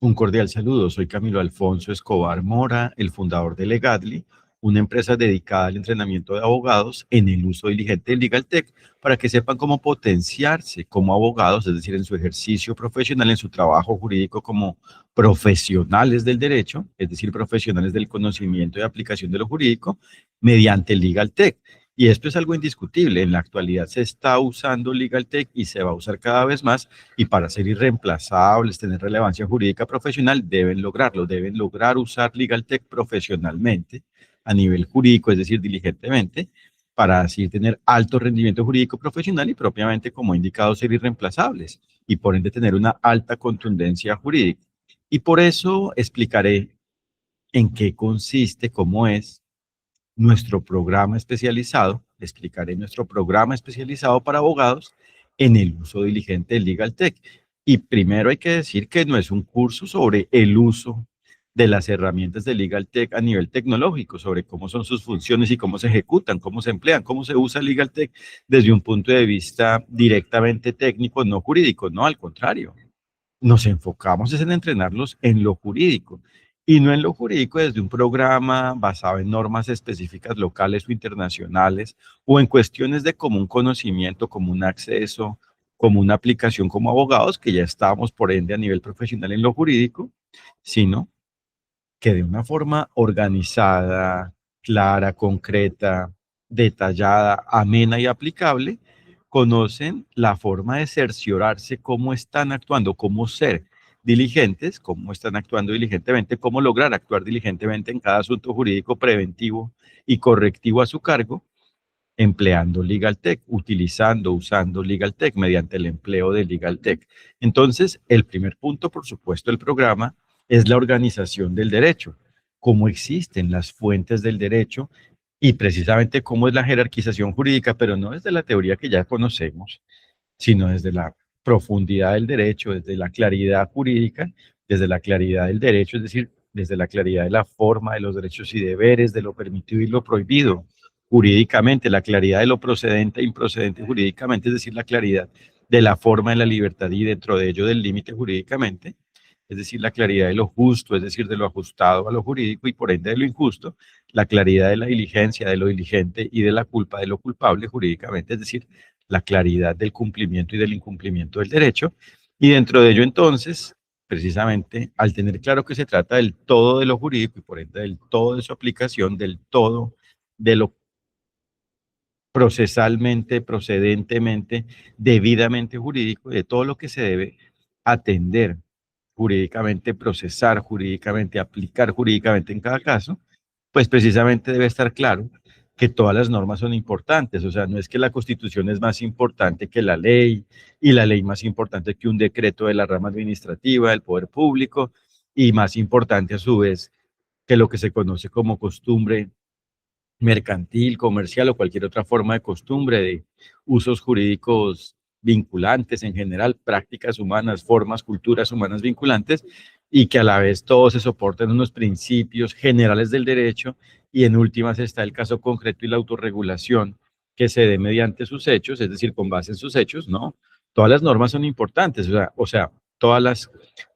Un cordial saludo, soy Camilo Alfonso Escobar Mora, el fundador de Legadly, una empresa dedicada al entrenamiento de abogados en el uso diligente del LegalTech, para que sepan cómo potenciarse como abogados, es decir, en su ejercicio profesional, en su trabajo jurídico como profesionales del derecho, es decir, profesionales del conocimiento y aplicación de lo jurídico, mediante el LegalTech. Y esto es algo indiscutible. En la actualidad se está usando LegalTech y se va a usar cada vez más, y para ser irreemplazables, tener relevancia jurídica profesional, deben lograr usar LegalTech profesionalmente a nivel jurídico, es decir, diligentemente, para así tener alto rendimiento jurídico profesional y propiamente, como he indicado, ser irreemplazables y por ende tener una alta contundencia jurídica. Y por eso explicaré en qué consiste, cómo es nuestro programa especializado, explicaré nuestro programa especializado para abogados en el uso diligente del LegalTech. Y primero hay que decir que no es un curso sobre el uso de las herramientas de LegalTech a nivel tecnológico, sobre cómo son sus funciones y cómo se ejecutan, cómo se emplean, cómo se usa LegalTech desde un punto de vista directamente técnico, no jurídico, no, al contrario. Nos enfocamos en entrenarlos en lo jurídico, y no en lo jurídico desde un programa basado en normas específicas locales o internacionales, o en cuestiones de común conocimiento, común acceso, como una aplicación como abogados, que ya estábamos por ende a nivel profesional en lo jurídico, sino que de una forma organizada, clara, concreta, detallada, amena y aplicable, conocen la forma de cerciorarse cómo están actuando, cómo ser diligentes, cómo están actuando diligentemente, cómo lograr actuar diligentemente en cada asunto jurídico preventivo y correctivo a su cargo, empleando LegalTech, usando LegalTech mediante el empleo de LegalTech. Entonces, el primer punto, por supuesto, del programa es la organización del derecho, cómo existen las fuentes del derecho y precisamente cómo es la jerarquización jurídica, pero no desde la teoría que ya conocemos, sino desde la profundidad del derecho, desde la claridad jurídica, desde la claridad del derecho, es decir, desde la claridad de la forma, de los derechos y deberes, de lo permitido y lo prohibido jurídicamente, la claridad de lo procedente e improcedente jurídicamente, es decir, la claridad de la forma de la libertad y dentro de ello del límite jurídicamente, es decir, la claridad de lo justo, es decir, de lo ajustado a lo jurídico y por ende de lo injusto, la claridad de la diligencia, de lo diligente y de la culpa de lo culpable jurídicamente, es decir, la claridad del cumplimiento y del incumplimiento del derecho. Y dentro de ello, entonces, precisamente, al tener claro que se trata del todo de lo jurídico y por ende del todo de su aplicación, del todo de lo procesalmente, procedentemente, debidamente jurídico, de todo lo que se debe atender jurídicamente, procesar jurídicamente, aplicar jurídicamente en cada caso, pues precisamente debe estar claro que todas las normas son importantes. O sea, no es que la Constitución es más importante que la ley y la ley más importante que un decreto de la rama administrativa del poder público, y más importante a su vez que lo que se conoce como costumbre mercantil, comercial o cualquier otra forma de costumbre, de usos jurídicos vinculantes en general, prácticas humanas, formas, culturas humanas vinculantes, y que a la vez todos se soportan unos principios generales del derecho, y en últimas está el caso concreto y la autorregulación que se dé mediante sus hechos, es decir, con base en sus hechos, ¿no? Todas las normas son importantes, o sea, todas las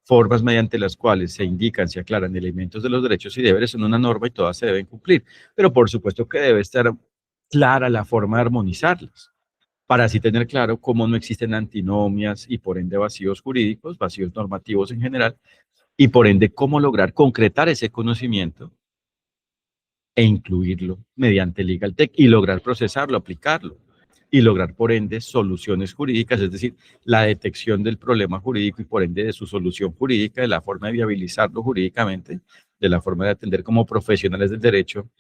formas mediante las cuales se indican, se aclaran elementos de los derechos y deberes son una norma y todas se deben cumplir, pero por supuesto que debe estar clara la forma de armonizarlas, para así tener claro cómo no existen antinomias y por ende vacíos jurídicos, vacíos normativos en general, y por ende cómo lograr concretar ese conocimiento e incluirlo mediante LegalTech y lograr procesarlo, aplicarlo y lograr por ende soluciones jurídicas, es decir, la detección del problema jurídico y por ende de su solución jurídica, de la forma de viabilizarlo jurídicamente, de la forma de atender como profesionales del derecho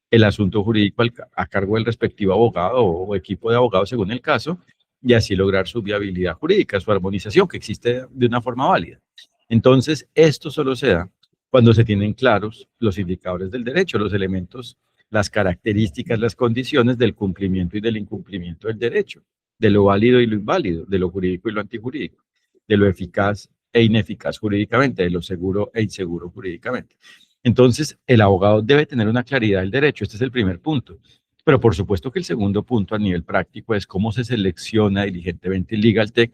el asunto jurídico a cargo del respectivo abogado o equipo de abogados según el caso, y así lograr su viabilidad jurídica, su armonización, que existe de una forma válida. Entonces, esto solo se da cuando se tienen claros los indicadores del derecho, los elementos, las características, las condiciones del cumplimiento y del incumplimiento del derecho, de lo válido y lo inválido, de lo jurídico y lo antijurídico, de lo eficaz e ineficaz jurídicamente, de lo seguro e inseguro jurídicamente. Entonces, el abogado debe tener una claridad del derecho. Este es el primer punto. Pero por supuesto que el segundo punto a nivel práctico es cómo se selecciona diligentemente el LegalTech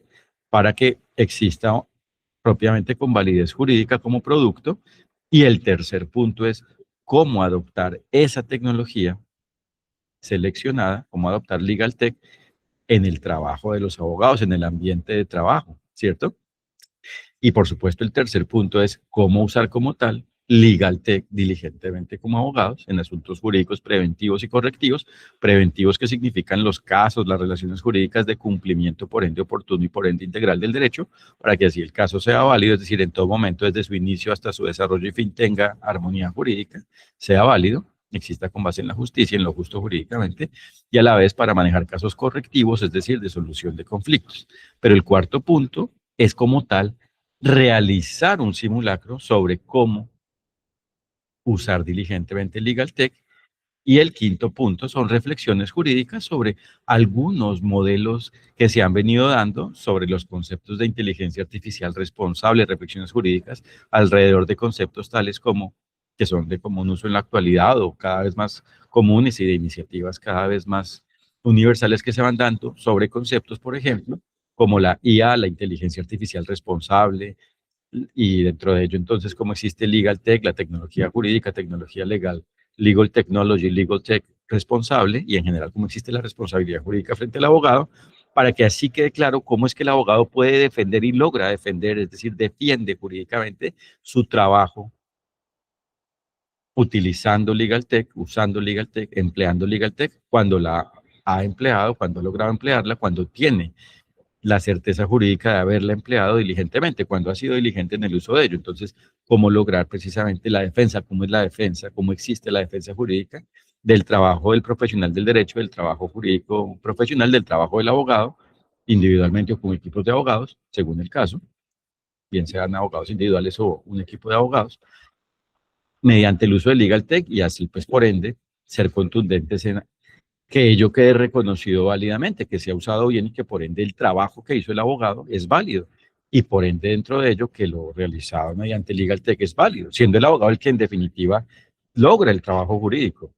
para que exista propiamente con validez jurídica como producto. Y el tercer punto es cómo adoptar esa tecnología seleccionada, cómo adoptar Legal Tech en el trabajo de los abogados, en el ambiente de trabajo, ¿cierto? Y por supuesto el tercer punto es cómo usar como tal Legal Tech diligentemente como abogados en asuntos jurídicos preventivos y correctivos, preventivos que significan los casos, las relaciones jurídicas de cumplimiento por ende oportuno y por ende integral del derecho, para que así el caso sea válido, es decir, en todo momento desde su inicio hasta su desarrollo y fin tenga armonía jurídica, sea válido, exista con base en la justicia, en lo justo jurídicamente, y a la vez para manejar casos correctivos, es decir, de solución de conflictos. Pero el cuarto punto es como tal realizar un simulacro sobre cómo usar diligentemente Legal Tech. Y el quinto punto son reflexiones jurídicas sobre algunos modelos que se han venido dando sobre los conceptos de inteligencia artificial responsable, reflexiones jurídicas alrededor de conceptos tales como que son de común uso en la actualidad o cada vez más comunes y de iniciativas cada vez más universales que se van dando sobre conceptos, por ejemplo, como la IA, la inteligencia artificial responsable, y dentro de ello entonces cómo existe Legal Tech, la tecnología jurídica, tecnología legal, Legal Technology, Legal Tech responsable y en general cómo existe la responsabilidad jurídica frente al abogado, para que así quede claro cómo es que el abogado puede defender y logra defender, es decir, defiende jurídicamente su trabajo utilizando Legal Tech, usando Legal Tech, empleando Legal Tech, cuando la ha empleado, cuando ha logrado emplearla, cuando tiene la certeza jurídica de haberla empleado diligentemente, cuando ha sido diligente en el uso de ello. Entonces, ¿cómo lograr precisamente la defensa? ¿Cómo es la defensa? ¿Cómo existe la defensa jurídica del trabajo del profesional del derecho, del trabajo jurídico profesional, del trabajo del abogado, individualmente o con equipos de abogados, según el caso, bien sean abogados individuales o un equipo de abogados, mediante el uso de Legal Tech y así, pues, por ende, ser contundentes en que ello quede reconocido válidamente, que se ha usado bien y que por ende el trabajo que hizo el abogado es válido. Y por ende dentro de ello que lo realizado mediante Legal Tech es válido, siendo el abogado el que en definitiva logra el trabajo jurídico.